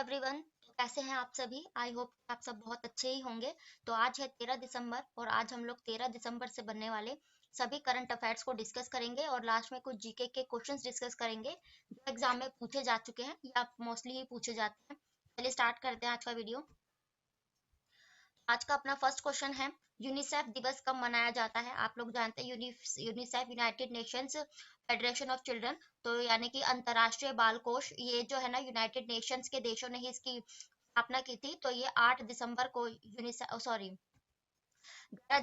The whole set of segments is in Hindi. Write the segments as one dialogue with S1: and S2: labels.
S1: एवरीवन। तो कैसे हैं आप सभी? आई होप आप सब बहुत अच्छे ही होंगे। तो आज है 13 दिसंबर और आज हम लोग 13 दिसंबर से बनने वाले सभी करंट अफेयर्स को डिस्कस करेंगे और लास्ट में कुछ जीके के क्वेश्चंस डिस्कस करेंगे जो एग्जाम में पूछे जा चुके हैं या मोस्टली ही पूछे जाते हैं। चलिए स्टार्ट करते हैं आज का वीडियो। आज का अपना फर्स्ट क्वेश्चन है, यूनिसेफ दिवस कब मनाया जाता है? आप लोग जानते हैं UNICEF United Nations federation of children, तो यानी कि अंतर्राष्ट्रीय बाल कोष, ये जो है ना यूनाइटेड नेशंस के देशों ने ही इसकी स्थापना की थी। तो ये 8 दिसंबर को यूनिसेफ सॉरी 11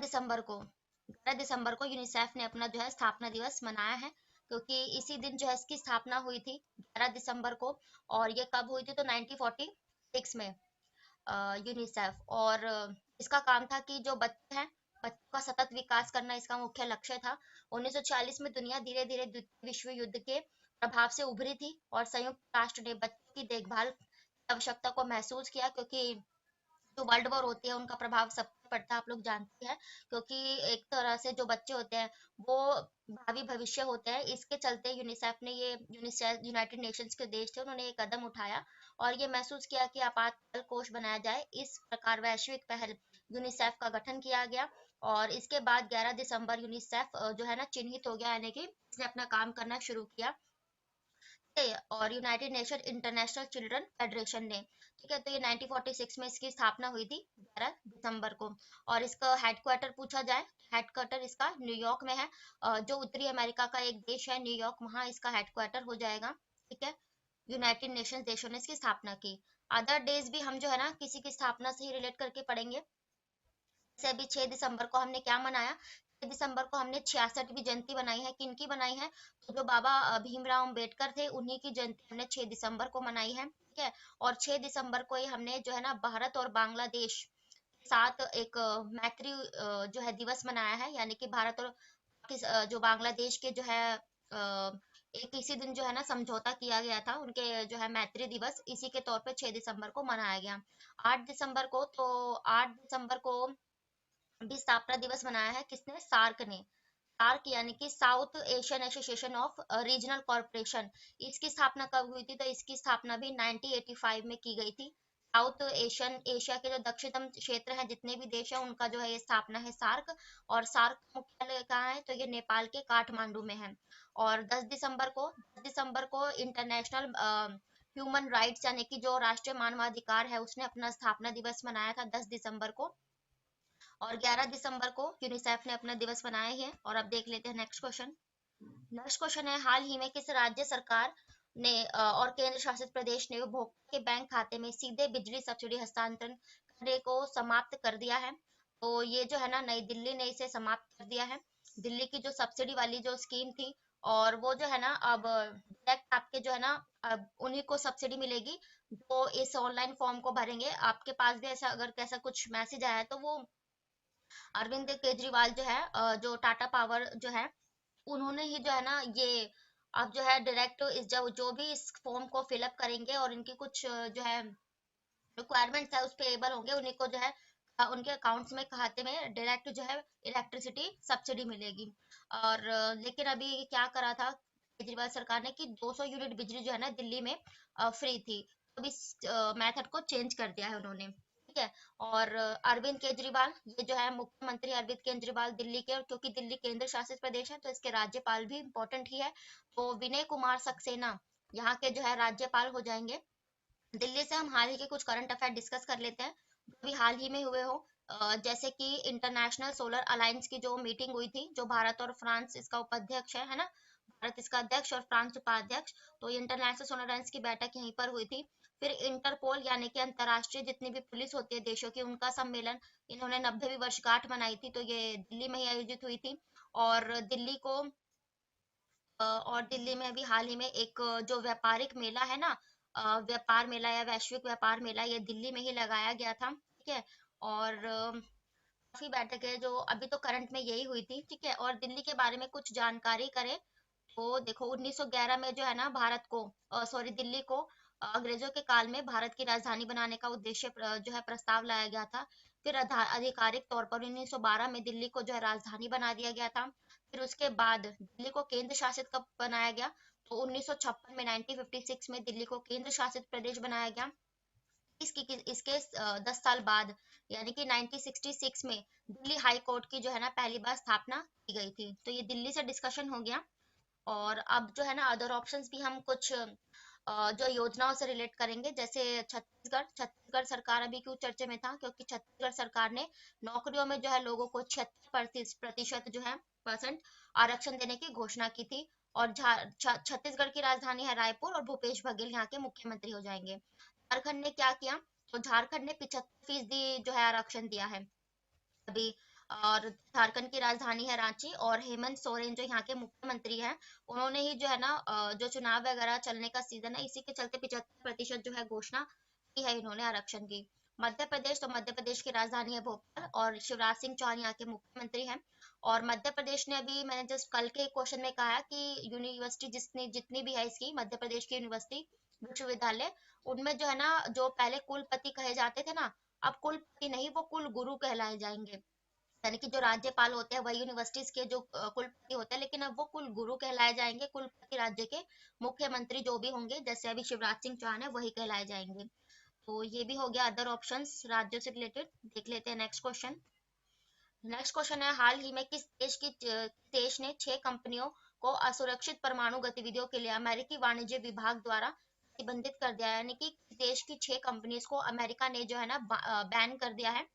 S1: दिसंबर को यूनिसेफ ने अपना जो है स्थापना दिवस मनाया है, क्योंकि इसी दिन जो है इसकी स्थापना हुई थी 11 दिसंबर को। और ये कब हुई थी? तो 1946 में। यूनिसेफ और इसका काम था कि जो बच्चे हैं, बच्चों का सतत विकास करना इसका मुख्य लक्ष्य था। 1940 में दुनिया धीरे धीरे द्वितीय विश्व युद्ध के प्रभाव से उभरी थी और संयुक्त राष्ट्र ने बच्चों की देखभाल की आवश्यकता को महसूस किया, क्योंकि जो वर्ल्ड वॉर होती है उनका प्रभाव सब पे पड़ता है, आप लोग जानते हैं। क्योंकि एक तरह से जो बच्चे होते हैं वो भावी भविष्य होते हैं। इसके चलते यूनिसेफ ने ये यूनिसेफ यूनाइटेड नेशंस के देश थे, उन्होंने ये कदम उठाया और ये महसूस किया कि आपातकाल कोष बनाया जाए। इस प्रकार वैश्विक पहल यूनिसेफ का गठन किया गया और इसके बाद 11 दिसंबर यूनिसेफ जो है ना चिन्हित हो गया, यानी कि इसने अपना काम करना शुरू किया। और United nation international children federation ने, ठीक है, तो ये 1946 में इसकी स्थापना हुई थी 11 दिसंबर को। और इसका हेडक्वार्टर पूछा जाए, हेडक्वार्टर इसका न्यूयॉर्क में है। जो उत्तरी अमेरिका का एक देश है न्यूयॉर्क, वहाँ इसका हेडक्वार्टर हो जाएगा। ठीक है, यूनाइटेड नेशंस देशों ने इसकी स्थापना की। अदर डेज भी हम जो है ना किसी की स्थापना से ही रिलेट करके पढ़ेंगे। जैसे अभी 6 दिसंबर को हमने क्या मनाया? 6 दिसंबर को हमने 66वीं जयंती बनाई है। किनकी बनाई है? तो जो बाबा भीमराव अम्बेडकर थे उन्हीं की जयंती हमने 6 दिसंबर को मनाई है। ठीक है, और 6 दिसंबर को ही हमने जो है ना भारत और बांग्लादेश के साथ एक मैत्री जो है दिवस मनाया है, यानी कि भारत और जो बांग्लादेश के जो है एक इसी दिन जो है ना समझौता किया गया था, उनके जो है मैत्री दिवस इसी के तौर पे 6 दिसंबर को मनाया गया। 8 दिसंबर को भी स्थापना दिवस मनाया है। किसने? सार्क ने। सार्क यानी कि south Asian association of regional corporation, इसकी स्थापना कब हुई थी? तो इसकी स्थापना भी 1985 में की गई थी। साउथ एशियन एशिया के जो दक्षिणतम क्षेत्र हैं जितने भी देश हैं उनका जो है ये स्थापना है सार्क। और सार्क का मुख्यालय कहाँ है? तो ये नेपाल के काठमांडू में है। और 10 दिसंबर को इंटरनेशनल ह्यूमन राइट्स यानी कि जो राष्ट्रीय मानवाधिकार है उसने अपना स्थापना दिवस मनाया था 10 दिसंबर को। और 11 दिसंबर को यूनिसेफ ने अपना दिवस मनाया है। और अब देख लेते हैं नेक्स्ट क्वेश्चन। नेक्स्ट क्वेश्चन है, हाल ही में किस राज्य सरकार ने और केंद्र शासित प्रदेश ने उपभोक्ता के बैंक खाते में सीधे बिजली सब्सिडी हस्तांतरण करने को समाप्त कर दिया है? तो ये जो है ना नई दिल्ली ने इसे समाप्त कर दिया है। दिल्ली की जो सब्सिडी वाली जो स्कीम थी, और वो जो है ना अब डायरेक्ट आपके जो है ना अब उन्हीं को सब्सिडी मिलेगी जो इस ऑनलाइन फॉर्म को भरेंगे। आपके पास भी ऐसा अगर कैसा कुछ मैसेज आया है तो वो अरविंद केजरीवाल जो है जो टाटा पावर जो है उन्होंने ही जो है ना ये अब जो है डायरेक्ट इस जो भी इस फॉर्म को फिलअप करेंगे और इनकी कुछ जो है रिक्वायरमेंट्स है उस पे एबल होंगे, उन्हीं को जो है उनके अकाउंट्स में खाते में डायरेक्ट जो है इलेक्ट्रिसिटी सब्सिडी मिलेगी। और लेकिन अभी क्या करा था केजरीवाल सरकार ने कि 200 यूनिट बिजली जो है ना दिल्ली में फ्री थी। अब इस मेथड को चेंज कर दिया है उन्होंने। ठीक है, और अरविंद केजरीवाल ये जो है मुख्यमंत्री अरविंद केजरीवाल दिल्ली के, और क्योंकि दिल्ली केंद्र शासित प्रदेश है तो इसके राज्यपाल भी इम्पोर्टेंट ही है। तो विनय कुमार सक्सेना यहाँ के जो है राज्यपाल हो जाएंगे। दिल्ली से हम हाल ही के कुछ करंट अफेयर डिस्कस कर लेते हैं जो भी हाल ही में हुए हो। जैसे कि इंटरनेशनल सोलर अलायंस की जो मीटिंग हुई थी, जो भारत और फ्रांस इसका उपाध्यक्ष है ना, भारत इसका अध्यक्ष और फ्रांस उपाध्यक्ष। तो ये इंटरनेशनल सोलर अलायंस की बैठक यहीं पर हुई थी। फिर इंटरपोल यानी कि अंतर्राष्ट्रीय जितनी भी पुलिस होती है देशों की, उनका सम्मेलन, इन्होंने 90वीं वर्षगांठ मनाई थी, तो ये दिल्ली में ही आयोजित हुई थी। और दिल्ली को और दिल्ली में अभी हाल ही में एक जो व्यापारिक मेला है ना, व्यापार मेला या वैश्विक व्यापार मेला, ये दिल्ली में ही लगाया गया था। ठीक है, और काफी बैठक है जो अभी तो करंट में यही हुई थी। ठीक है, और दिल्ली के बारे में कुछ जानकारी करें तो देखो 1911 में जो है ना भारत को सॉरी दिल्ली को अंग्रेजों के काल में भारत की राजधानी बनाने का उद्देश्य जो है प्रस्ताव लाया गया था। फिर आधिकारिक तौर पर 1912 में दिल्ली को जो है राजधानी बना दिया गया था। फिर उसके बाद दिल्ली को केंद्र शासित कब बनाया गया? तो 1956 में 1956 में दिल्ली को केंद्र शासित प्रदेश बनाया गया। इसके 10 साल बाद यानी कि 1966 में दिल्ली हाई कोर्ट की जो है ना पहली बार स्थापना की गई थी। तो ये दिल्ली से डिस्कशन हो गया। और अब जो है ना अदर ऑप्शंस भी हम कुछ जो योजनाओं से रिलेट करेंगे, जैसे छत्तीसगढ़ सरकार अभी क्यों चर्चे में था, क्योंकि छत्तीसगढ़ सरकार ने नौकरियों में जो है लोगों को 76% जो है परसेंट आरक्षण देने की घोषणा की थी। और छत्तीसगढ़ की राजधानी है रायपुर और भूपेश बघेल यहाँ के मुख्यमंत्री हो जाएंगे। झारखंड ने क्या किया, तो झारखंड ने 75% जो है आरक्षण दिया है अभी। और झारखंड की राजधानी है रांची, और हेमंत सोरेन जो यहाँ के मुख्यमंत्री हैं, उन्होंने ही जो है ना जो चुनाव वगैरह चलने का सीजन है इसी के चलते 75% जो है घोषणा की है इन्होंने आरक्षण की। मध्य प्रदेश, तो मध्य प्रदेश की राजधानी है भोपाल और शिवराज सिंह चौहान यहाँ के मुख्यमंत्री हैं। और मध्य प्रदेश ने अभी मैंने जस्ट कल के क्वेश्चन में कहा कि यूनिवर्सिटी जितनी जितनी भी है इसकी मध्य प्रदेश की यूनिवर्सिटी विश्वविद्यालय, उनमें जो है ना जो पहले कुलपति कहे जाते थे ना, अब कुलपति नहीं वो कुल गुरु कहलाए जाएंगे। यानी कि जो राज्यपाल होते हैं वही यूनिवर्सिटीज के जो कुलपति होते हैं, लेकिन अब वो कुल गुरु कहलाए जाएंगे। कुलपति राज्य के मुख्यमंत्री जो भी होंगे, जैसे अभी शिवराज सिंह चौहान है, वही कहलाए जाएंगे। तो ये भी हो गया अदर ऑप्शंस राज्यों से रिलेटेड। देख लेते हैं नेक्स्ट क्वेश्चन। नेक्स्ट क्वेश्चन है, हाल ही में किस देश ने 6 कंपनियों को असुरक्षित परमाणु गतिविधियों के लिए अमेरिकी वाणिज्य विभाग द्वारा प्रतिबंधित कर दिया है। यानी कि देश की 6 कंपनीज को अमेरिका ने जो है ना बैन कर दिया है।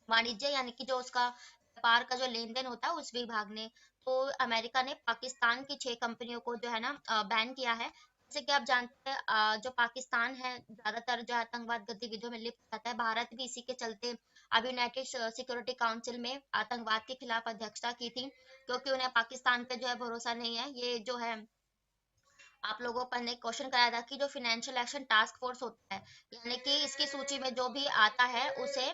S1: वाणिज्य यानी कि जो उसका व्यापार का जो लेन देन होता है उस विभाग ने। तो अमेरिका ने पाकिस्तान की 6 कंपनियों को जो है ना बैन किया है। जैसे कि आप जानते हैं जो पाकिस्तान है ज्यादातर जो आतंकवाद गतिविधियों में लिप्त रहता है। भारत भी इसी के चलते अब यूनाइटेड सिक्योरिटी काउंसिल में आतंकवाद के खिलाफ अध्यक्षता की थी, क्योंकि उन्हें पाकिस्तान पे जो है भरोसा नहीं है। ये जो है आप लोगों पर ने क्वेश्चन कराया था कि जो फाइनेंशियल एक्शन टास्क फोर्स होता है, यानी कि इसकी सूची में जो भी आता है उसे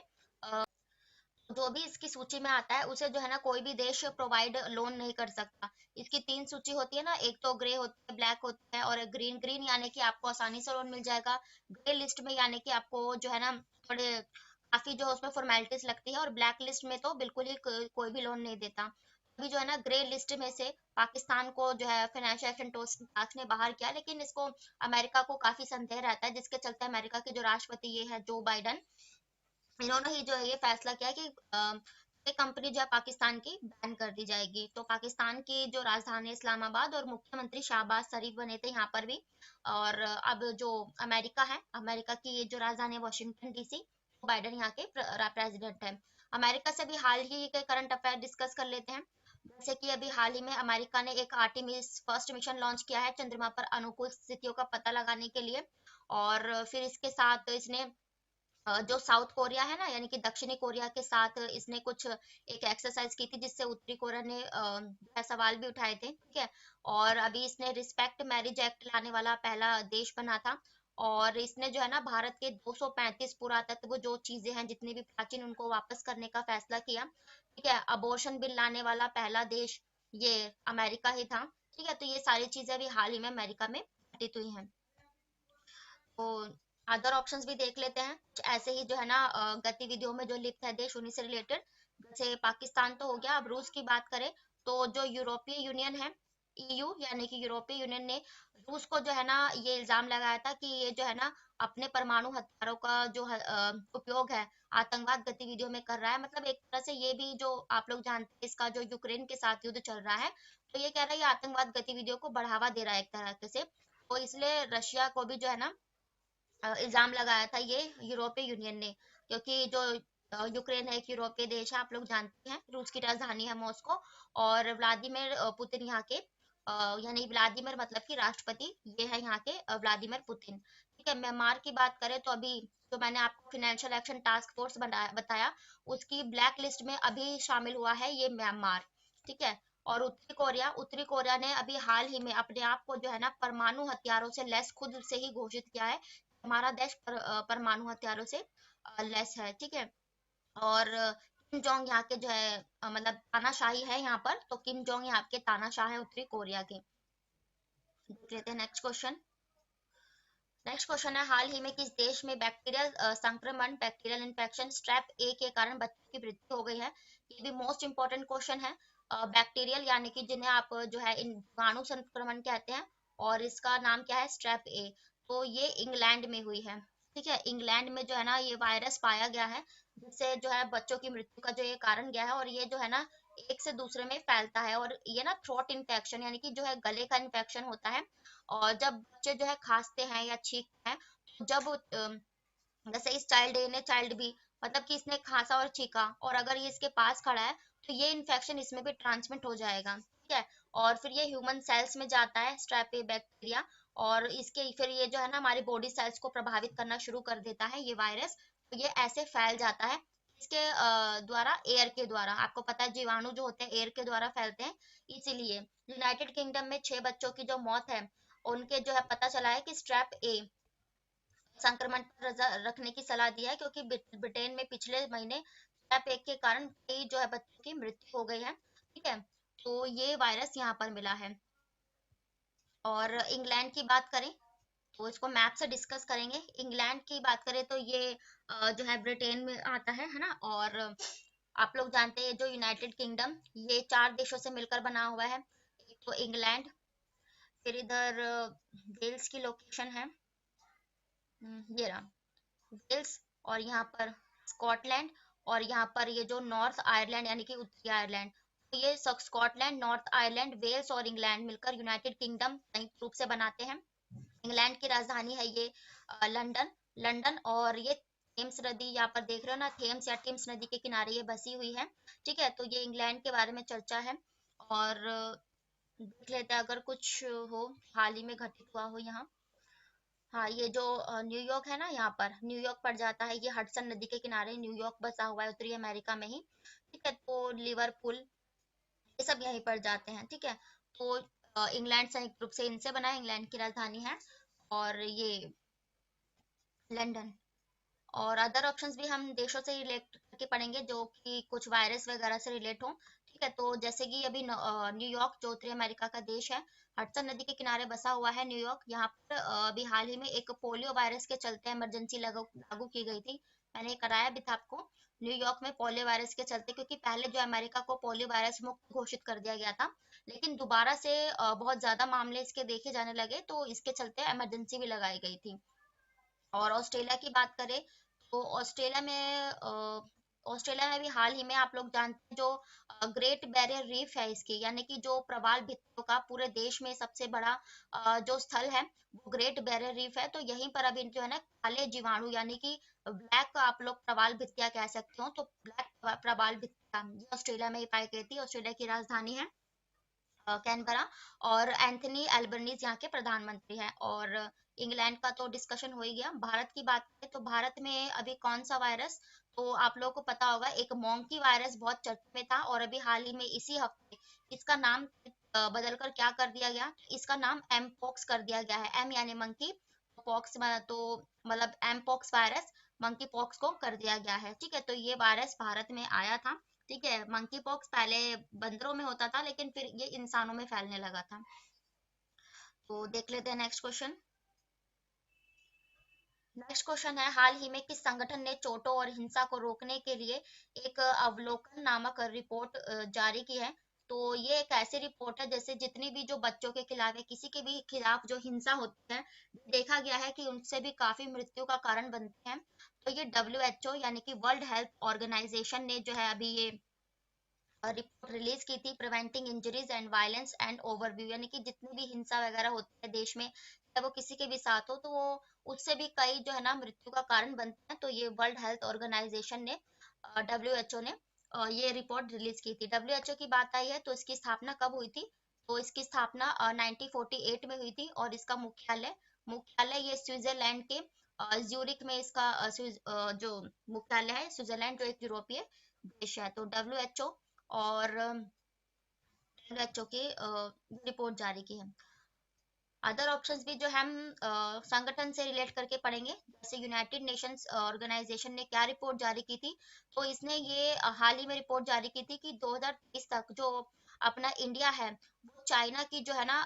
S1: जो भी इसकी सूची में आता है उसे जो है ना कोई भी देश प्रोवाइड लोन नहीं कर सकता। इसकी 3 सूची होती है ना, एक तो ग्रे होती है, ब्लैक होता है, और ग्रीन। ग्रीन यानी कि आपको आसानी से लोन मिल जाएगा। ग्रे लिस्ट में यानी कि आपको जो है ना थोड़े काफी जो उसमें फॉर्मेलिटीज लगती है, और ब्लैक लिस्ट में तो बिल्कुल ही कोई भी लोन नहीं देता। अभी जो है ना ग्रे लिस्ट में से पाकिस्तान को जो है फाइनेंशियल एक्शन टास्क ने बाहर किया, लेकिन इसको अमेरिका को काफी संदेह रहता है, जिसके चलते अमेरिका के जो राष्ट्रपति ये है जो बाइडन, इन्होंने ही जो है ये फैसला किया कि ये कंपनी जो है पाकिस्तान की बैन कर दी जाएगी। तो पाकिस्तान की जो राजधानी इस्लामाबाद और मुख्यमंत्री शहबाज शरीफ बने थे यहाँ पर भी। और अब जो अमेरिका है, अमेरिका की ये जो राजधानी है वाशिंगटन डीसी, बाइडन यहाँ के प्रेसिडेंट है। अमेरिका से भी हाल ही के करंट अफेयर डिस्कस कर लेते हैं। जैसे कि अभी हाल ही में अमेरिका ने एक आर्टेमिस फर्स्ट मिशन लॉन्च किया है चंद्रमा पर अनुकूल स्थितियों का पता लगाने के लिए। और फिर इसके साथ इसने जो साउथ कोरिया है ना, यानी कि दक्षिणी कोरिया के साथ इसने कुछ एक एक्सरसाइज की थी, जिससे उत्तरी कोरिया ने जो है सवाल भी उठाए थे। ठीक है। और अभी इसने रिस्पेक्ट मैरिज एक्ट लाने वाला पहला देश बना था। और इसने जो है ना भारत के 235 पुरातत्व जो चीजें हैं जितनी भी प्राचीन, उनको वापस करने का फैसला किया। ठीक है। अबॉर्शन बिल लाने वाला पहला देश ये अमेरिका ही था। ठीक है। तो ये सारी चीजें अभी हाल ही में अमेरिका में घटित हुई हैं। तो अदर ऑप्शंस भी देख लेते हैं कुछ ऐसे ही जो है ना गतिविधियों में जो लिप्त है देश, उन्हीं से रिलेटेड। जैसे पाकिस्तान तो हो गया। अब रूस की बात करें तो जो यूरोपीय यूनियन है, ईयू यानी कि यूरोपीय यूनियन ने रूस को जो है ना ये इल्जाम लगाया था कि ये जो है ना अपने परमाणु हथियारों का जो उपयोग है आतंकवाद गतिविधियों में कर रहा है। मतलब एक तरह से ये भी जो आप लोग जानते हैं इसका जो यूक्रेन के साथ युद्ध चल रहा है, तो ये कह रहा है ये आतंकवाद गतिविधियों को बढ़ावा दे रहा है एक तरह से। तो इसलिए रशिया को भी जो है ना इल्जाम लगाया था ये यूरोपीय यूनियन ने, क्योंकि जो यूक्रेन है एक यूरोपीय देश है, आप लोग जानते हैं। रूस की राजधानी है मॉस्को। और व्लादिमीर पुतिन यहाँ के यानी व्लादिमीर मतलब कि राष्ट्रपति ये है यहाँ के व्लादिमीर पुतिन। ठीक है। म्यांमार की बात करें तो अभी जो मैंने आपको फाइनेंशियल एक्शन टास्क फोर्स बताया, उसकी ब्लैक लिस्ट में अभी शामिल हुआ है ये म्यांमार। ठीक है। और उत्तरी कोरिया ने अभी हाल ही में अपने आप को जो है ना परमाणु हथियारों से लैस खुद से ही घोषित किया है। हमारा देश परमाणु हथियारों से लेस है। ठीक है। और किम जोंग यहाँ के जो है मतलब तानाशाही है यहाँ पर, तो किम जोंग यहाँ के तानाशाह है उत्तरी कोरिया के। देख लेते हैं नेक्स्ट क्वेश्चन। नेक्स्ट क्वेश्चन है, हाल ही में किस देश में बैक्टीरियल संक्रमण बैक्टीरियल इन्फेक्शन स्ट्रेप ए के कारण बच्चों की मृत्यु हो गई है। ये भी मोस्ट इंपॉर्टेंट क्वेश्चन है। बैक्टीरियल यानी कि जिन्हें आप जो है जीवाणु संक्रमण कहते हैं, और इसका नाम क्या है, स्ट्रेप ए। तो ये इंग्लैंड में हुई है। ठीक है, इंग्लैंड में जो है ना ये वायरस पाया गया है, जिससे जो है बच्चों की मृत्यु का जो ये कारण गया है, और ये जो है ना एक से दूसरे में फैलता है, और ये ना थ्रोट इन्फेक्शन यानी कि जो है गले का इन्फेक्शन होता है। और जब बच्चे जो है खांसते हैं या छींकते हैं, तो जब जैसे इस चाइल्ड ए ने चाइल्ड बी, मतलब कि इसने खांसा और छींका, और अगर ये इसके पास खड़ा है, तो ये इन्फेक्शन इसमें भी ट्रांसमिट हो जाएगा। ठीक है, और फिर ये ह्यूमन सेल्स में जाता है, स्ट्रेपे बैक्टीरिया, और इसके फिर ये जो है ना हमारी बॉडी सेल्स को प्रभावित करना शुरू कर देता है ये वायरस। तो ये ऐसे फैल जाता है इसके द्वारा, एयर के द्वारा। आपको पता है जीवाणु जो होते हैं एयर के द्वारा फैलते हैं, इसीलिए यूनाइटेड किंगडम में 6 बच्चों की जो मौत है, उनके जो है पता चला है कि स्ट्रेप ए संक्रमण पर रखने की सलाह दी है, क्योंकि ब्रिटेन में पिछले महीने स्टेप 1 के कारण कई जो है बच्चों की मृत्यु हो गई है। ठीक है, तो ये वायरस यहाँ पर मिला है। और इंग्लैंड की बात करें तो इसको मैप से डिस्कस करेंगे। इंग्लैंड की बात करें तो ये जो है ब्रिटेन में आता है ना। और आप लोग जानते हैं जो यूनाइटेड किंगडम, ये 4 देशों से मिलकर बना हुआ है। एक तो इंग्लैंड, फिर इधर वेल्स की लोकेशन है, ये रहा वेल्स, और यहाँ पर स्कॉटलैंड, और यहाँ पर ये जो नॉर्थ आयरलैंड यानी कि उत्तरी आयरलैंड। तो ये स्कॉटलैंड, नॉर्थ आयरलैंड, वेल्स और इंग्लैंड मिलकर यूनाइटेड किंगडम संयुक्त रूप से बनाते हैं। इंग्लैंड की राजधानी है ये लंदन। लंदन, और ये थेम्स नदी यहाँ पर देख रहे हो ना, थेम्स या टिम्स नदी के किनारे ये बसी हुई है। ठीक है, तो ये इंग्लैंड के बारे में चर्चा है। और देख लेते हैं अगर कुछ हो हाल ही में घटित हुआ हो यहाँ। हाँ, ये जो न्यूयॉर्क है ना, यहाँ पर न्यूयॉर्क पड़ जाता है, ये हडसन नदी के किनारे न्यूयॉर्क बसा हुआ है, उत्तरी अमेरिका में ही। ठीक है, तो लिवरपूल, ये सब यहीं पड़ जाते हैं। ठीक है, तो इंग्लैंड संयुक्त रूप से इनसे बना है, इंग्लैंड की राजधानी है, और ये लंदन। और अदर ऑप्शंस भी हम देशों से रिलेट करके पढ़ेंगे जो कि कुछ वायरस वगैरह से रिलेट हो। ठीक है, तो जैसे कि अभी न्यूयॉर्क जो उत्तरी अमेरिका का देश है, हडसन नदी के किनारे बसा हुआ है न्यूयॉर्क। यहाँ पर अभी हाल ही में एक पोलियो वायरस के चलते इमरजेंसी लागू लागू की गई थी। मैंने कराया भी था आपको, न्यूयॉर्क में पोलियो वायरस के चलते, क्योंकि पहले जो अमेरिका को पोलियो वायरस मुक्त घोषित कर दिया गया था, लेकिन दोबारा से बहुत ज्यादा मामले इसके देखे जाने लगे, तो इसके चलते इमरजेंसी भी लगाई गई थी। और ऑस्ट्रेलिया की बात करें तो ऑस्ट्रेलिया में भी हाल ही में आप लोग जानते हैं जो ग्रेट बैरियर रीफ है इसकी, यानी कि जो प्रवाल भित्तियों का पूरे देश में सबसे बड़ा जो स्थल है, वो ग्रेट बैरियर रीफ है। तो यहीं पर अभी जो है ना काले जीवाणु यानी कि ब्लैक, आप लोग प्रवाल भित्तियां कह सकते हो, तो ब्लैक प्रवाल भित्तियां ये ऑस्ट्रेलिया में ही पाई गई थी। ऑस्ट्रेलिया की राजधानी है कैनबरा, और एंथनी एल्बनीज यहाँ के प्रधानमंत्री हैं। और इंग्लैंड का तो डिस्कशन हो ही गया। भारत की बात करें तो भारत में अभी कौन सा वायरस, तो आप लोगों को पता होगा एक मोंकी वायरस बहुत चर्चा में था, और अभी हाल ही में इसी हफ्ते इसका नाम बदलकर क्या कर दिया गया, इसका नाम एम पॉक्स कर दिया गया है। एम यानी मंकी, पॉक्स तो मतलब M pox virus, monkey pox को कर दिया गया है। ठीक है, तो ये वायरस भारत में आया था। ठीक है, मंकी पॉक्स पहले बंदरों में होता था, लेकिन फिर ये इंसानों में फैलने लगा था। तो देख लेते हैं नेक्स्ट क्वेश्चन। नेक्स्ट क्वेश्चन है, हाल ही में किस संगठन ने चोटों और हिंसा को रोकने के लिए एक अवलोकन नामक रिपोर्ट जारी की है। तो ये एक ऐसी रिपोर्ट है जैसे जितनी भी जो बच्चों के खिलाफ या किसी के भी खिलाफ जो हिंसा होती है, देखा गया है कि उनसे भी काफी मृत्यु का कारण बनते हैं। तो ये WHO यानी कि वर्ल्ड हेल्थ ऑर्गेनाइजेशन ने जो है अभी ये रिपोर्ट रिलीज की थी, preventing injuries and violence and overview, यानी कि जितनी भी हिंसा वगैरह होती है देश में, चाहे वो किसी के भी साथ हो, तो वो उससे भी कई जो है ना मृत्यु का कारण बनते हैं। तो ये वर्ल्ड हेल्थ ऑर्गेनाइजेशन ने, WHO ने ये रिपोर्ट रिलीज की थी। WHO की बात आई है तो इसकी स्थापना कब हुई थी, तो इसकी स्थापना 1948 में हुई थी, और इसका मुख्यालय मुख्यालय ये स्विट्जरलैंड के ज्यूरिक में इसका जो मुख्यालय है, स्विट्जरलैंड जो एक यूरोपीय देश है। तो WHO और WHO की रिपोर्ट जारी की है। अदर ऑप्शंस भी जो हम संगठन से रिलेट करके पढ़ेंगे, जैसे यूनाइटेड नेशंस ऑर्गेनाइजेशन ने क्या रिपोर्ट जारी की थी, तो इसने ये हाल ही में रिपोर्ट जारी की थी कि 2030 तक जो अपना इंडिया है, वो चाइना की जो है ना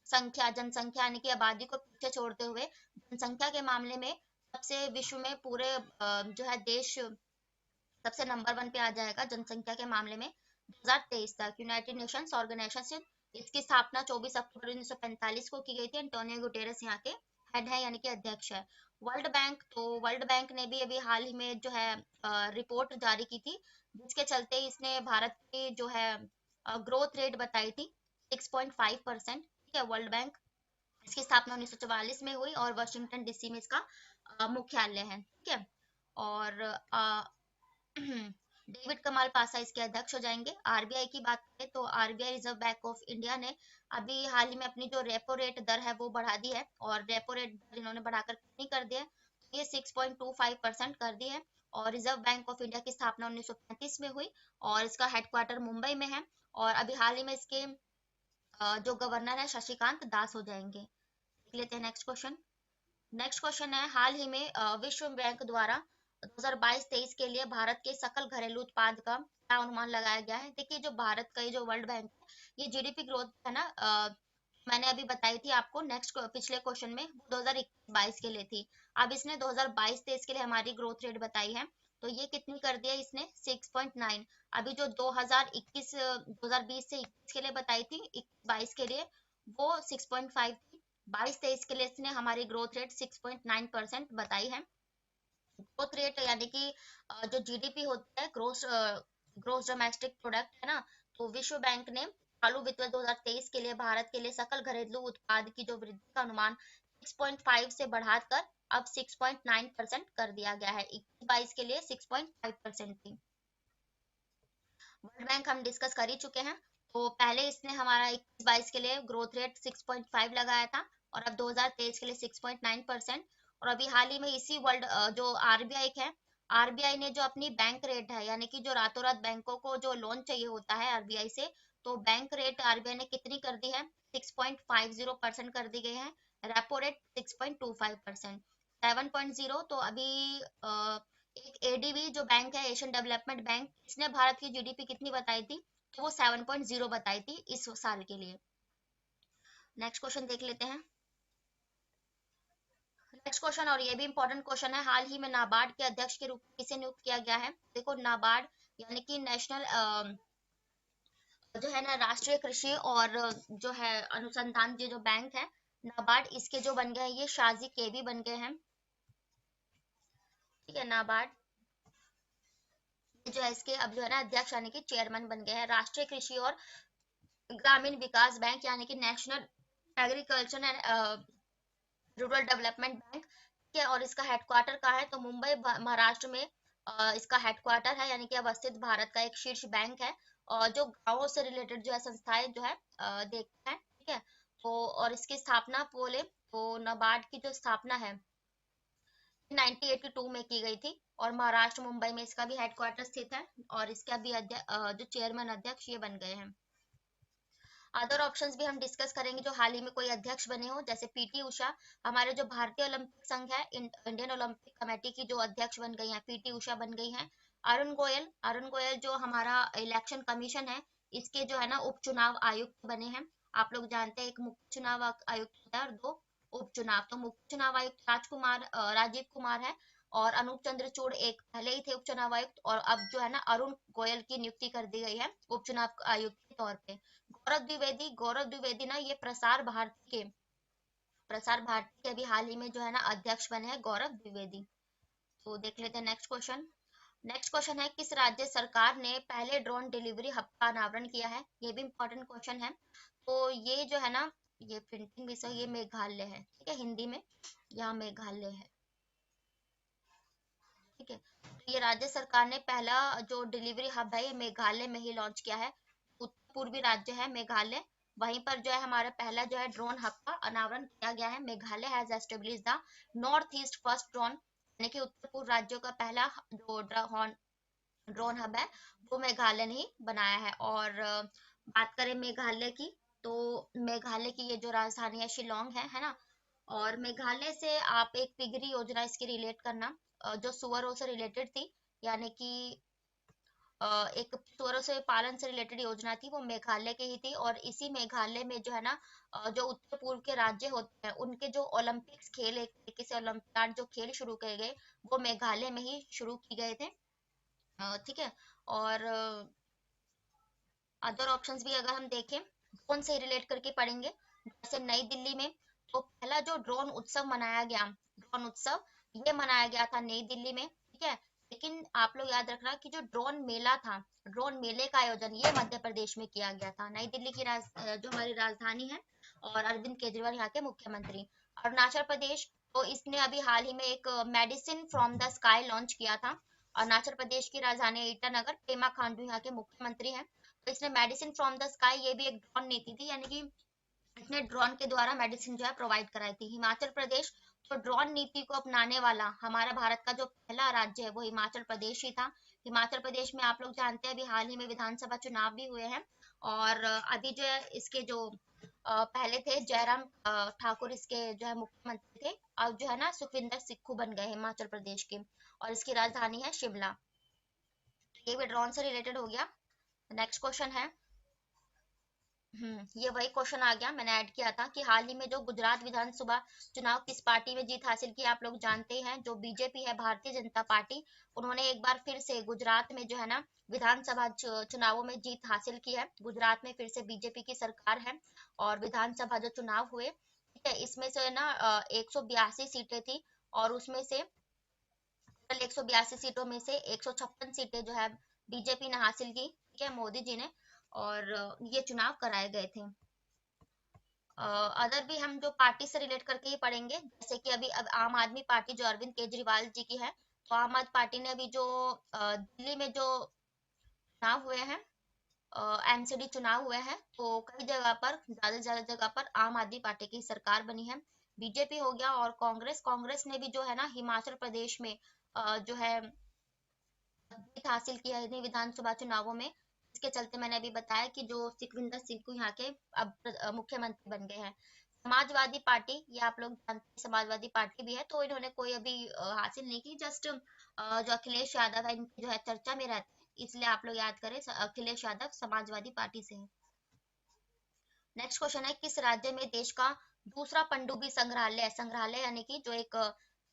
S1: संख्या, जनसंख्या यानी कि आबादी को पीछे छोड़ते हुए जनसंख्या के मामले में सबसे विश्व में पूरे जो है देश सबसे नंबर 1 पे आ जाएगा जनसंख्या के मामले में 2023 तक। यूनाइटेड नेशंस ऑर्गेनाइजेशन, इसकी स्थापना 24 अक्टूबर 1945 को की गई थी। एंटोनियो गुटेरेस यहाँ के हेड है यानी कि अध्यक्ष है। वर्ल्ड बैंक ने भी अभी हाल ही में जो है रिपोर्ट जारी की थी, जिसके चलते इसने भारत की जो है ग्रोथ रेट बताई थी 6.5%। ठीक है, वर्ल्ड बैंक, इसकी स्थापना 1944 में हुई और वाशिंगटन डीसी में इसका मुख्यालय है। ठीक है, और डेविड कमाल पासा इसके अध्यक्ष हो जाएंगे। आरबीआई की बात करें तो RBI reserve bank of India ने अभी हाल ही में अपनी जो रेपो रेट दर है वो बढ़ा दी है, और रेपो रेट दर इन्होंने बढ़ाकर कितनी कर दी है, तो ये 6.25% कर दी है। और रिजर्व बैंक ऑफ इंडिया की स्थापना 1935 में हुई और इसका हेडक्वार्टर मुंबई में है। और अभी हाल ही में इसके जो गवर्नर है शशिकांत दास हो जाएंगे। देख लेते हैं नेक्स्ट क्वेश्चन। नेक्स्ट क्वेश्चन है, हाल ही में विश्व बैंक द्वारा 2022-23 के लिए भारत के सकल घरेलू उत्पाद का क्या अनुमान लगाया गया है। देखिए, जो भारत का ये जो वर्ल्ड बैंक है, ये जीडीपी ग्रोथ है ना, मैंने अभी बताई थी आपको नेक्स्ट पिछले क्वेश्चन में, वो 2021-22 के लिए थी। अब इसने 2022-23 के लिए हमारी ग्रोथ रेट बताई है, तो ये कितनी कर दिया इसने, 6.9। अभी जो 2020 से 21 के लिए बताई थी, 21-22 के लिए, वो 6.5 थी। 22-23 के लिए इसने हमारी ग्रोथ रेट 6.9% बताई है। ग्रोथ रेट यानी कि जो जीडीपी होता है, ग्रोस डोमेस्टिक प्रोडक्ट है ना, तो विश्व बैंक ने चालू वित्त वर्ष 2023 के लिए भारत के लिए सकल घरेलू उत्पाद की जो वृद्धि का अनुमान 6.5 से बढ़ाकर अब 6.9% कर दिया गया है। 21-22 के लिए 6.5% थी। वर्ल्ड बैंक हम डिस्कस कर ही चुके हैं, तो पहले इसने हमारा 21-22 के लिए ग्रोथ रेट 6.5 लगाया था, और अब 2023 के लिए 6.9%। और अभी हाल ही में इसी वर्ल्ड जो आरबीआई है, आरबीआई ने जो अपनी बैंक रेट है, यानी कि जो रातों रात बैंकों को जो लोन चाहिए होता है आरबीआई से, तो बैंक रेट आरबीआई ने कितनी कर दी है, 6.50% कर दी गई है। Repo rate 6.25%। 7.0 तो अभी एक एडीबी जो बैंक है, एशियन डेवलपमेंट बैंक, इसने भारत की जीडीपी कितनी बताई थी, तो वो 7.0 बताई थी इस साल के लिए। नेक्स्ट क्वेश्चन देख लेते हैं। नेक्स्ट क्वेश्चन, और ये भी इंपॉर्टेंट क्वेश्चन है, हाल ही में नाबार्ड के अध्यक्ष के रूप में किसे नियुक्त किया गया है। देखो, नाबार्ड यानी कि नेशनल जो है ना, राष्ट्रीय कृषि और जो है अनुसंधान, ये जो बैंक है नाबार्ड, इसके जो बन गए हैं ये शाजी केवी बन गए हैं। ठीक है, नाबार्ड जो है इसके अब जो है ना अध्यक्ष यानी कि चेयरमैन बन गए हैं। राष्ट्रीय कृषि और ग्रामीण विकास बैंक यानी कि national agriculture and rural development bank, ठीक है, और इसका हेडक्वार्टर कहाँ है, तो मुंबई महाराष्ट्र में इसका हेडक्वार्टर है, यानी कि अवस्थित भारत का एक शीर्ष बैंक है, और जो गांवों से रिलेटेड जो है संस्थाएं जो है देखता है। ठीक है, तो और इसकी स्थापना बोले तो नाबार्ड की जो स्थापना है 1982 में की गई थी, और महाराष्ट्र मुंबई में इसका भी हेडक्वार्टर स्थित है, और इसके अभी जो चेयरमैन अध्यक्ष ये बन गए हैं। अदर ऑप्शंस भी हम डिस्कस करेंगे जो हाल ही में कोई अध्यक्ष बने हो, जैसे पीटी उषा, हमारे जो भारतीय ओलंपिक संघ है, इंडियन ओलंपिक कमेटी की जो अध्यक्ष बन गई हैं, पीटी उषा बन गई हैं। अरुण गोयल जो हमारा इलेक्शन कमीशन है, इसके जो है ना उपचुनाव आयुक्त बने हैं। आप लोग जानते हैं एक मुख्य चुनाव आयुक्त होता है और दो उपचुनाव, तो मुख्य चुनाव आयुक्त राजीव कुमार है, और अनूप चंद्र चूड़ एक पहले ही थे उपचुनाव आयुक्त, और अब जो है ना अरुण गोयल की नियुक्ति कर दी गई है उपचुनाव आयुक्त के तौर पे। गौरव द्विवेदी ना, ये प्रसार भारती के अभी हाल ही में जो है ना अध्यक्ष बने हैं गौरव द्विवेदी। तो देख लेते हैं नेक्स्ट क्वेश्चन। नेक्स्ट क्वेश्चन है, किस राज्य सरकार ने पहले ड्रोन डिलीवरी हब का अनावरण किया है। ये भी इंपॉर्टेंट क्वेश्चन है। तो ये जो है ना, ये प्रिंटिंग विषय, ये मेघालय है। ठीक है, हिंदी में यहाँ मेघालय है। ठीक है, तो ये राज्य सरकार ने पहला जो डिलीवरी हब है ये मेघालय में ही लॉन्च किया है। उत्तर पूर्वी राज्य है मेघालय, वहीं पर जो है हमारा पहला जो है ड्रोन हब का अनावरण किया गया है। Meghalaya has establish the north east first drone, यानी कि उत्तर पूर्व राज्यों का पहला जो ड्रोन हब है वो मेघालय ने ही बनाया है। और बात करें मेघालय की, तो मेघालय की ये जो राजधानी है शिलोंग है ना। और मेघालय से आप एक पिगरी योजना इसकी रिलेट करना, जो सुअरों से रिलेटेड थी, यानी कि एक सुअरों से पालन से रिलेटेड योजना थी, वो मेघालय की ही थी। और इसी मेघालय में जो है ना जो उत्तर पूर्व के राज्य होते हैं उनके जो ओलंपिक्स खेल, एक तरीके से ओलंपियाड जो खेल शुरू किए गए, वो मेघालय में ही शुरू की गए थे। ठीक है, और अदर ऑप्शंस भी अगर हम देखें ड्रोन से रिलेट करके पढ़ेंगे, जैसे नई दिल्ली में तो पहला जो ड्रोन उत्सव मनाया गया, ड्रोन उत्सव, ये मनाया गया था नई दिल्ली में, ठीक है। लेकिन आप लोग याद रखना कि जो ड्रोन मेला था, ड्रोन मेले का आयोजन ये मध्य प्रदेश में किया गया था, नई दिल्ली की जो हमारी राजधानी है, और अरविंद केजरीवाल यहाँ के मुख्यमंत्री। अरुणाचल प्रदेश, तो इसने अभी हाल ही में एक medicine from the sky launch किया था। अरुणाचल प्रदेश की राजधानी ईटानगर, पेमा खांडू यहाँ के मुख्यमंत्री हैं। तो इसने मेडिसिन फ्रॉम द स्काई, ये भी एक ड्रोन नीति थी, यानी कि इसने ड्रोन के द्वारा मेडिसिन जो है प्रोवाइड कराई थी। हिमाचल प्रदेश, तो ड्रोन नीति को अपनाने वाला हमारा भारत का जो पहला राज्य है वो हिमाचल प्रदेश ही था। हिमाचल प्रदेश में आप लोग जानते हैं अभी हाल ही में विधानसभा चुनाव भी हुए हैं, और अभी जो है इसके जो पहले थे जयराम ठाकुर इसके जो है मुख्यमंत्री थे, अब जो है ना सुखविंदर सिक्खू बन गए हिमाचल प्रदेश के, और इसकी राजधानी है शिमला। ये भी ड्रोन से रिलेटेड हो गया। नेक्स्ट क्वेश्चन है, ये वही क्वेश्चन आ गया, मैंने ऐड किया था कि हाल ही में जो गुजरात विधानसभा चुनाव किस पार्टी में जीत हासिल की, आप लोग जानते हैं जो बीजेपी है, भारतीय जनता पार्टी, उन्होंने एक बार फिर से गुजरात में जो है ना विधानसभा चुनावों में जीत हासिल की है। गुजरात में फिर से बीजेपी की सरकार है, और विधानसभा जो चुनाव हुए, ठीक है, इसमें से ना 182 सीटें थी, और उसमें से 182 सीटों में से 156 सीटें जो है बीजेपी ने हासिल की, ठीक है, मोदी जी ने, और ये चुनाव कराए गए थे। अदर भी हम जो पार्टी से रिलेट करके ही पढ़ेंगे, जैसे कि अभी अब आम आदमी पार्टी जो अरविंद केजरीवाल जी की है, तो आम आदमी पार्टी ने अभी जो दिल्ली में जो चुनाव हुए हैं, एमसीडी चुनाव हुए हैं, तो कई जगह पर, ज्यादा से ज्यादा जगह पर आम आदमी पार्टी की सरकार बनी है। बीजेपी हो गया, और कांग्रेस, कांग्रेस ने भी जो है ना हिमाचल प्रदेश में जो है जीत हासिल की है इन्हीं विधानसभा चुनावों में। इसके चलते मैंने अभी बताया कि जो सुखविंदर सिंह यहाँ के अब मुख्यमंत्री बन गए हैं। समाजवादी पार्टी, ये आप लोग जानते हैं समाजवादी पार्टी भी है, तो इन्होंने कोई अभी हासिल नहीं की, जस्ट जो अखिलेश यादव है इनकी जो है चर्चा में रहते हैं, इसलिए आप लोग याद करें अखिलेश यादव समाजवादी पार्टी से है। नेक्स्ट क्वेश्चन है, किस राज्य में देश का दूसरा पनडुब्बी संग्रहालय, संग्रहालय यानी कि जो एक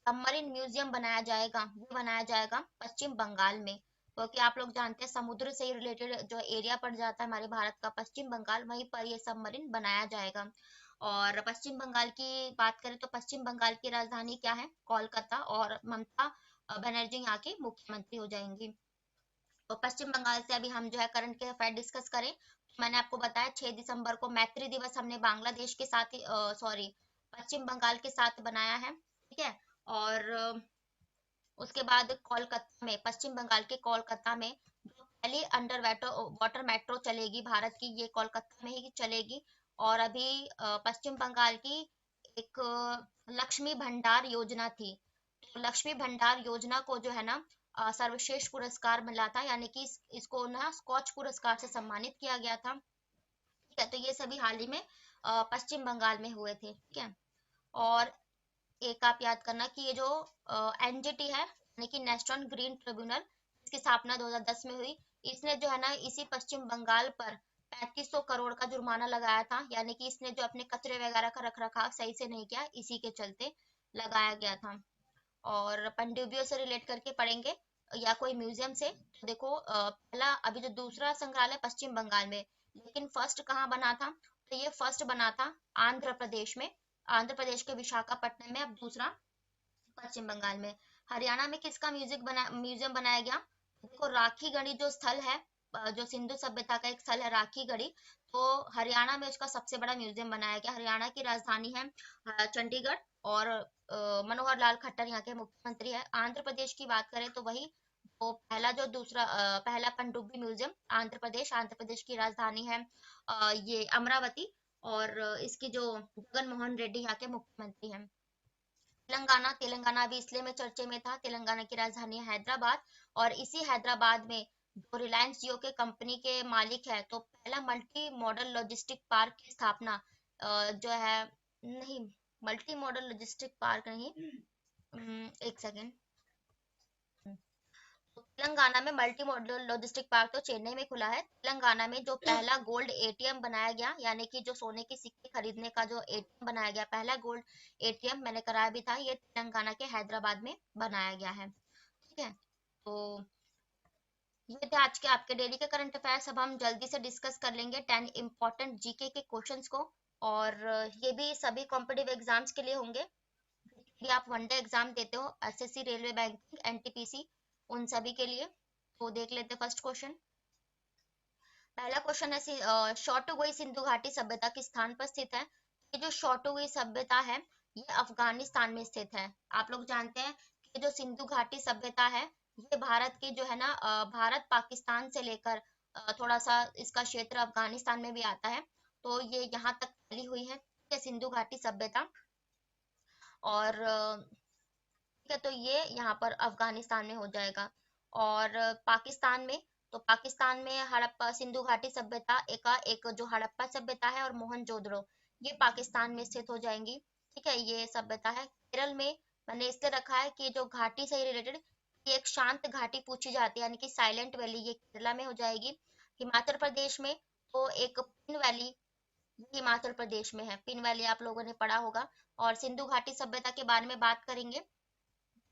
S1: सबमरीन म्यूजियम बनाया जाएगा, वो बनाया जाएगा पश्चिम बंगाल में, क्योंकि आप लोग जानते हैं समुद्र से रिलेटेड जो एरिया पड़ जाता है हमारे भारत का पश्चिम बंगाल, वहीं पर ये सबमरीन बनाया जाएगा। और पश्चिम बंगाल की बात करें तो पश्चिम बंगाल की राजधानी क्या है, कोलकाता, और ममता बनर्जी यहाँ की मुख्यमंत्री हो जाएंगी। और पश्चिम बंगाल से अभी हम जो है करंट के अफेयर डिस्कस करें, तो मैंने आपको बताया 6 दिसंबर को मैत्री दिवस हमने बांग्लादेश के साथ ही सॉरी पश्चिम बंगाल के साथ बनाया है, ठीक है। और उसके बाद कोलकाता में, पश्चिम बंगाल के कोलकाता में जो पहली अंडर वाटर मेट्रो चलेगी भारत की, ये कोलकाता में ही चलेगी। और अभी पश्चिम बंगाल की एक लक्ष्मी भंडार योजना थी, तो लक्ष्मी भंडार योजना को जो है ना सर्वश्रेष्ठ पुरस्कार मिला था, यानी कि इसको ना स्कॉच पुरस्कार से सम्मानित किया गया था, ठीक है। तो ये सभी हाल ही में पश्चिम बंगाल में हुए थे, ठीक है। और एक आप याद करना कि ये जो एनजीटी है, यानी कि नेशनल ग्रीन ट्रिब्यूनल, इसकी स्थापना 2010 में हुई। इसने जो है ना इसी पश्चिम बंगाल पर 3500 करोड़ का जुर्माना लगाया था, यानी कि इसने जो अपने कचरे वगैरह का रख रखाव सही से नहीं किया, इसी के चलते लगाया गया था। और पनडुब्बियों से रिलेट करके पढ़ेंगे या कोई म्यूजियम से, तो देखो पहला अभी जो दूसरा संग्रहालय पश्चिम बंगाल में, लेकिन फर्स्ट कहाँ बना था, तो ये फर्स्ट बना था आंध्र प्रदेश में, आंध्र प्रदेश के विशाखापट्टनम में, अब दूसरा पश्चिम बंगाल में। हरियाणा में किसका म्यूजियम बनाया गया, देखो राखी गढ़ी जो स्थल है, जो सिंधु सभ्यता का एक स्थल है राखी गढ़ी, तो हरियाणा में उसका सबसे बड़ा म्यूजियम बनाया गया। हरियाणा की राजधानी है चंडीगढ़, और मनोहर लाल खट्टर यहाँ के मुख्यमंत्री है। आंध्र प्रदेश की बात करें तो वही तो पहला जो दूसरा पहला पनडुब्बी म्यूजियम आंध्र प्रदेश, आंध्र प्रदेश की राजधानी है ये अमरावती, और इसकी जो जगन मोहन रेड्डी यहाँ के मुख्यमंत्री हैं। तेलंगाना, तेलंगाना भी इसलिए में चर्चे में था, तेलंगाना की राजधानी है हैदराबाद, और इसी हैदराबाद में जो रिलायंस जियो के कंपनी के मालिक है, तो पहला मल्टी मॉडल लॉजिस्टिक पार्क की स्थापना जो है, नहीं, मल्टी मॉडल लॉजिस्टिक पार्क नहीं, एक सेकेंड, तेलंगाना में मल्टी मॉडल लॉजिस्टिक पार्क तो चेन्नई में खुला है। तेलंगाना में जो पहला गोल्ड एटीएम बनाया गया, यानी कि जो सोने के सिक्के खरीदने का जो एटीएम बनाया गया, पहला गोल्ड एटीएम मैंने कराया भी था, ये तेलंगाना के हैदराबाद में बनाया गया है, ठीक है। तो ये थे आज के आपके डेली के करंट अफेयर्स। अब हम जल्दी से डिस्कस कर लेंगे 10 इंपॉर्टेंट जीके के क्वेश्चंस को, और ये भी सभी कॉम्पिटिटिव एग्जाम्स के लिए होंगे, भी आप वनडे एग्जाम देते हो, एसएससी, रेलवे, बैंकिंग, एनटीपीसी, उन सभी के लिए। तो देख लेते फर्स्ट क्वेश्चन। पहला क्वेश्चन है शॉटोगुई सिंधु घाटी सभ्यता किस स्थान पर स्थित है? ये जो शॉटोगुई सभ्यता है ये अफगानिस्तान में स्थित है। आप लोग जानते हैं कि जो सिंधु घाटी सभ्यता है ये भारत के जो है ना भारत पाकिस्तान से लेकर थोड़ा सा इसका क्षेत्र अफगानिस्तान में भी आता है। तो ये यहाँ तक फैली हुई है, ठीक है, सिंधु घाटी सभ्यता। और ठीक है, तो ये यहाँ पर अफगानिस्तान में हो जाएगा। और पाकिस्तान में, तो पाकिस्तान में हड़प्पा सिंधु घाटी सभ्यता एक जो हड़प्पा सभ्यता है और मोहनजोदड़ो, ये पाकिस्तान में स्थित हो जाएंगी। ठीक है, ये सभ्यता है। केरल में मैंने इसलिए रखा है कि जो घाटी से रिलेटेड ये एक शांत घाटी पूछी जाती है, यानी कि साइलेंट वैली, ये केरला में हो जाएगी। हिमाचल प्रदेश में तो एक पिन वैली, ये हिमाचल प्रदेश में है, पिन वैली आप लोगों ने पढ़ा होगा। और सिंधु घाटी सभ्यता के बारे में बात करेंगे।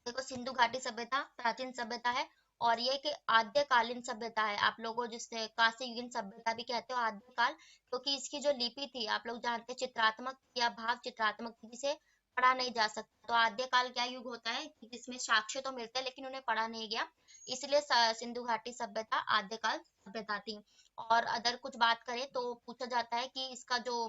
S1: देखो, सिंधु घाटी सभ्यता प्राचीन सभ्यता है और ये एक आद्यकालीन सभ्यता है। आप लोगों जिससे कांस्य युगीन सभ्यता भी कहते हो, आद्यकाल, क्योंकि इसकी जो लिपि थी आप लोग जानते हैं चित्रात्मक या भाव चित्रात्मक थी, जिसे पढ़ा नहीं जा सकता। तो आद्यकाल क्या युग होता है कि जिसमें साक्ष्य तो मिलते हैं लेकिन उन्हें पढ़ा नहीं गया, इसलिए सिंधु घाटी सभ्यता आद्यकाल सभ्यता थी। और अदर कुछ बात करें तो पूछा जाता है कि इसका जो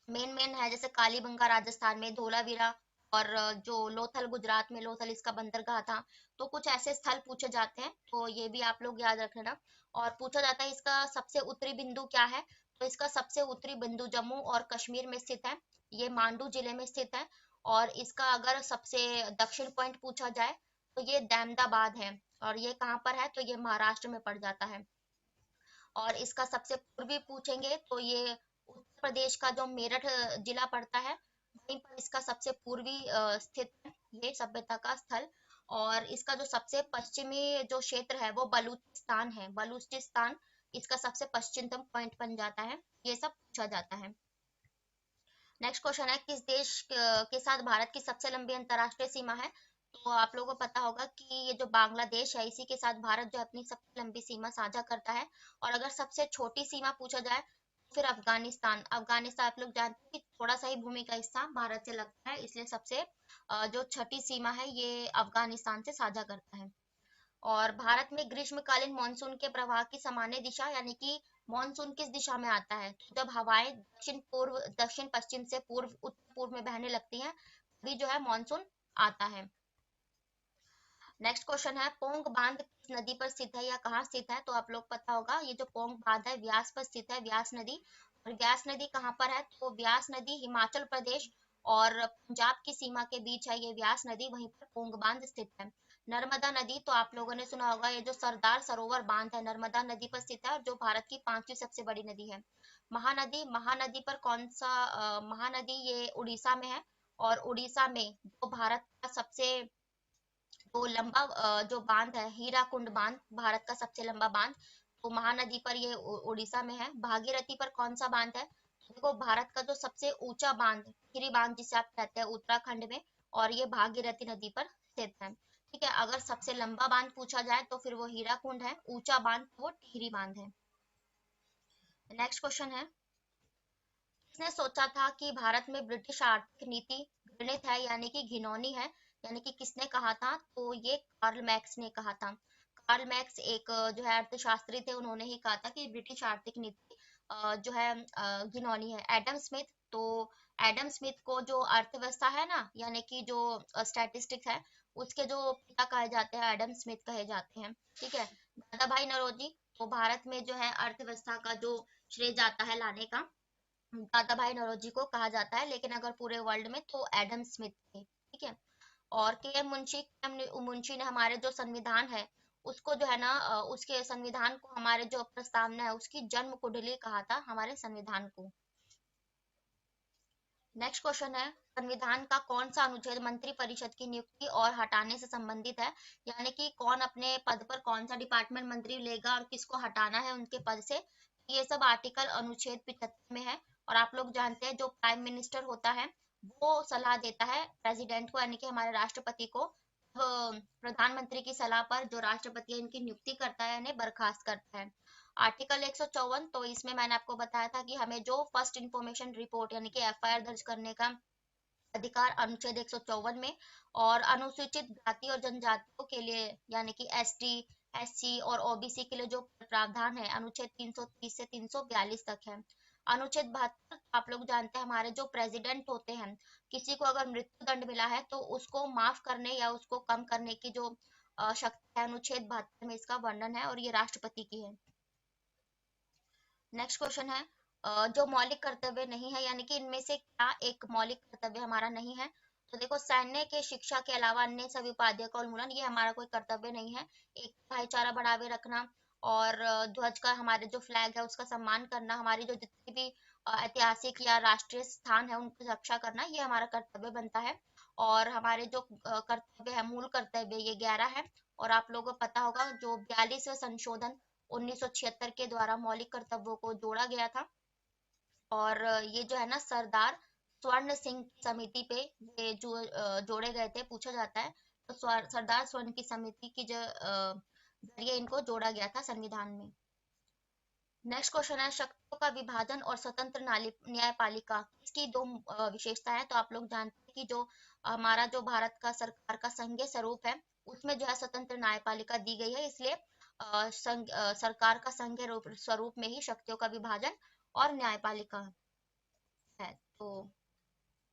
S1: मेन मेन है, जैसे कालीबंगा राजस्थान में, धोलावीरा और जो लोथल गुजरात में, लोथल इसका बंदरगाह था। तो कुछ ऐसे स्थल पूछे जाते हैं, तो ये भी आप लोग याद रख लेना। और पूछा जाता है इसका सबसे उत्तरी बिंदु क्या है? तो इसका सबसे उत्तरी बिंदु जम्मू और कश्मीर में स्थित है, ये मांडू जिले में स्थित है। और इसका अगर सबसे दक्षिण पॉइंट पूछा जाए तो ये दहमदाबाद है, और ये कहाँ पर है? तो ये महाराष्ट्र में पड़ जाता है। और इसका सबसे पूर्वी पूछेंगे तो ये उत्तर प्रदेश का जो मेरठ जिला पड़ता है, वहीं पर इसका सबसे पूर्वी स्थित है ये सभ्यता का स्थल। और इसका जो सबसे पश्चिमी जो क्षेत्र है वो बलूचिस्तान है, बलूचिस्तान इसका सबसे पश्चिमतम पॉइंट बन जाता है। ये सब पूछा जाता है। नेक्स्ट क्वेश्चन है किस देश के साथ भारत की सबसे लंबी अंतर्राष्ट्रीय सीमा है? तो आप लोगों को पता होगा कि ये जो बांग्लादेश है इसी के साथ भारत जो अपनी सबसे लंबी सीमा साझा करता है। और अगर सबसे छोटी सीमा पूछा जाए तो फिर अफगानिस्तान, अफगानिस्तान आप लोग जानते हैं कि थोड़ा सा ही भूमि का हिस्सा भारत से लगता है, इसलिए सबसे जो छठी सीमा है ये अफगानिस्तान से साझा करता है। और भारत में ग्रीष्मकालीन मानसून के प्रवाह की सामान्य दिशा, यानी कि मानसून किस दिशा में आता है? तो जब हवाएं दक्षिण पूर्व, दक्षिण पश्चिम से पूर्व उत्तर पूर्व में बहने लगती हैं तभी जो है मानसून आता है। नेक्स्ट क्वेश्चन है पोंग बांध किस नदी पर स्थित है या कहाँ स्थित है? तो आप लोग पता होगा ये जो पोंग बांध है व्यास पर स्थित है, व्यास नदी। और व्यास नदी कहाँ पर है? तो व्यास नदी हिमाचल प्रदेश और पंजाब की सीमा के बीच है ये व्यास नदी, वहीं पर पोंग बांध स्थित है। नर्मदा नदी तो आप लोगों ने सुना होगा, ये जो सरदार सरोवर बांध है नर्मदा नदी पर स्थित है और जो भारत की पांचवी सबसे बड़ी नदी है। महानदी, महानदी पर कौन सा महानदी? ये उड़ीसा में है। और उड़ीसा में जो भारत का सबसे तो लंबा जो बांध है हीराकुंड बांध, भारत का सबसे लंबा बांध, तो महानदी पर ये उड़ीसा में है। भागीरथी पर कौन सा बांध है? तो देखो, भारत का जो सबसे ऊंचा बांध, टिहरी बांध जिसे आप कहते हैं, उत्तराखंड में, और ये भागीरथी नदी पर स्थित है। ठीक है, अगर सबसे लंबा बांध पूछा जाए तो फिर वो हीराकुंड है, ऊंचा बांध तो वो टिहरी बांध है। नेक्स्ट क्वेश्चन है किसने सोचा था कि भारत में ब्रिटिश आर्थिक नीति घृणित है, यानी कि घिनौनी है? यानी कि किसने कहा था? तो ये कार्ल मैक्स ने कहा था। कार्ल मैक्स एक जो है अर्थशास्त्री थे, उन्होंने ही कहा था कि ब्रिटिश आर्थिक नीति जो है घिनौनी है। एडम स्मिथ, तो एडम स्मिथ को जो अर्थव्यवस्था है ना, यानी कि जो स्टैटिस्टिक्स है, उसके जो पिता कहे जाते हैं एडम स्मिथ कहे जाते हैं। ठीक है, दादा भाई नौरोजी, तो भारत में जो है अर्थव्यवस्था का जो श्रेय जाता है लाने का, दादा भाई नौरोजी को कहा जाता है, लेकिन अगर पूरे वर्ल्ड में तो एडम स्मिथ थे। ठीक है। और के एम मुंशी, मुंशी ने हमारे जो संविधान है उसको जो है ना उसके संविधान को, हमारे जो प्रस्तावना है उसकी जन्म कुंडली कहा था हमारे संविधान को। नेक्स्ट क्वेश्चन है संविधान का कौन सा अनुच्छेद मंत्री परिषद की नियुक्ति और हटाने से संबंधित है? यानी कि कौन अपने पद पर कौन सा डिपार्टमेंट मंत्री लेगा और किसको हटाना है उनके पद से, ये सब आर्टिकल अनुच्छेद 75 में है। और आप लोग जानते हैं जो प्राइम मिनिस्टर होता है वो सलाह देता है प्रेसिडेंट को, यानी कि हमारे राष्ट्रपति को। प्रधानमंत्री की सलाह पर जो राष्ट्रपति है इनकी नियुक्ति करता है, इन्हें बर्खास्त करता है। आर्टिकल 154, तो इसमें मैंने आपको बताया था कि हमें जो फर्स्ट इंफॉर्मेशन रिपोर्ट यानी कि एफआईआर दर्ज करने का अधिकार अनुच्छेद 154 में, और अनुसूचित जाति और जनजातियों के लिए यानी कि एसटी, एससी और ओबीसी के लिए जो प्रावधान है अनुच्छेद 330 से 342 तक है। अनुच्छेद 72 आप लोग जानते हैं, हमारे जो प्रेसिडेंट होते हैं, किसी को अगर मृत्यु दंड मिला है तो उसको माफ करने या उसको कम करने की जो शक्ति है, अनुच्छेद 72 में इसका वर्णन है, और ये राष्ट्रपति की है। नेक्स्ट क्वेश्चन है, जो मौलिक कर्तव्य नहीं है, यानी कि इनमें से क्या एक मौलिक कर्तव्य हमारा नहीं है? तो देखो, सैन्य के शिक्षा के अलावा अन्य सभी उपाधियों का उन्मूलन, ये हमारा कोई कर्तव्य नहीं है। एक भाईचारा बढ़ावे रखना, और ध्वज का, हमारे जो फ्लैग है उसका सम्मान करना, हमारी जो जितनी भी ऐतिहासिक या राष्ट्रीय स्थान है उनकी रक्षा करना, ये हमारा कर्तव्य बनता है। और हमारे जो कर्तव्य है, मूल कर्तव्य, ये 11 है। और आप लोगों को पता होगा जो 42वें संशोधन 1976 के द्वारा मौलिक कर्तव्यों को जोड़ा गया था। और ये जो है ना, सरदार स्वर्ण सिंह समिति पे ये जो जोड़े गए थे, पूछा जाता है। तो सरदार स्वर्ण की समिति की जो जरिए इनको जोड़ा गया था संविधान में। नेक्स्ट क्वेश्चन है, शक्तियों का विभाजन और स्वतंत्र न्यायपालिका, इसकी दो विशेषता है। तो आप लोग जानते हैं कि जो हमारा जो भारत का सरकार का संघीय स्वरूप है, उसमें जो है स्वतंत्र न्यायपालिका दी गई है, इसलिए सरकार का संघीय स्वरूप में ही शक्तियों का विभाजन और न्यायपालिका है। तो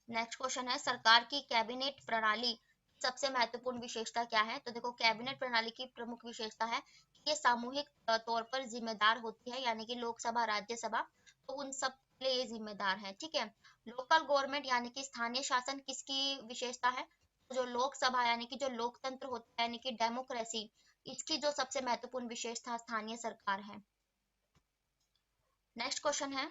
S1: नेक्स्ट क्वेश्चन है, सरकार की कैबिनेट प्रणाली सबसे महत्वपूर्ण विशेषता क्या है? तो देखो, कैबिनेट प्रणाली की प्रमुख विशेषता है कि ये सामूहिक तौर पर जिम्मेदार होती है, यानी कि लोकसभा, राज्यसभा, तो उन सब के लिए ये जिम्मेदार है। ठीक है। लोकल गवर्नमेंट यानी कि स्थानीय शासन किसकी विशेषता है? तो जो लोकसभा यानी कि जो लोकतंत्र होता है, यानी कि डेमोक्रेसी, इसकी जो सबसे महत्वपूर्ण विशेषता स्थानीय सरकार है। नेक्स्ट क्वेश्चन है,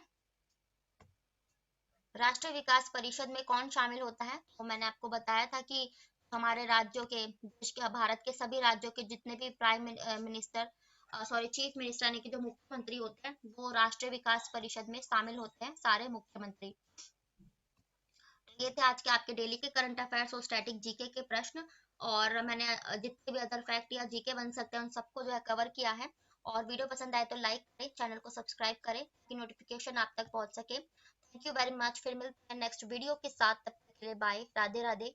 S1: राष्ट्रीय विकास परिषद में कौन शामिल होता है? तो मैंने आपको बताया था कि हमारे राज्यों के, देश के, भारत के सभी राज्यों के जितने भी prime minister, sorry chief minister यानी कि जो मुख्यमंत्री होते हैं, वो राष्ट्रीय विकास परिषद में शामिल होते हैं, सारे मुख्यमंत्री। तो ये थे आज के आपके डेली के करंट अफेयर्स और स्टैटिक जीके के प्रश्न। और मैंने जितने भी अदर फैक्ट या जीके बन सकते हैं उन सबको जो है कवर किया है। और वीडियो पसंद आए तो लाइक करें, चैनल को सब्सक्राइब करें ताकि नोटिफिकेशन आप तक पहुंच सके। थैंक यू वेरी मच, फिर मिलते हैं नेक्स्ट वीडियो के साथ, तब तक के लिए बाय, राधे राधे।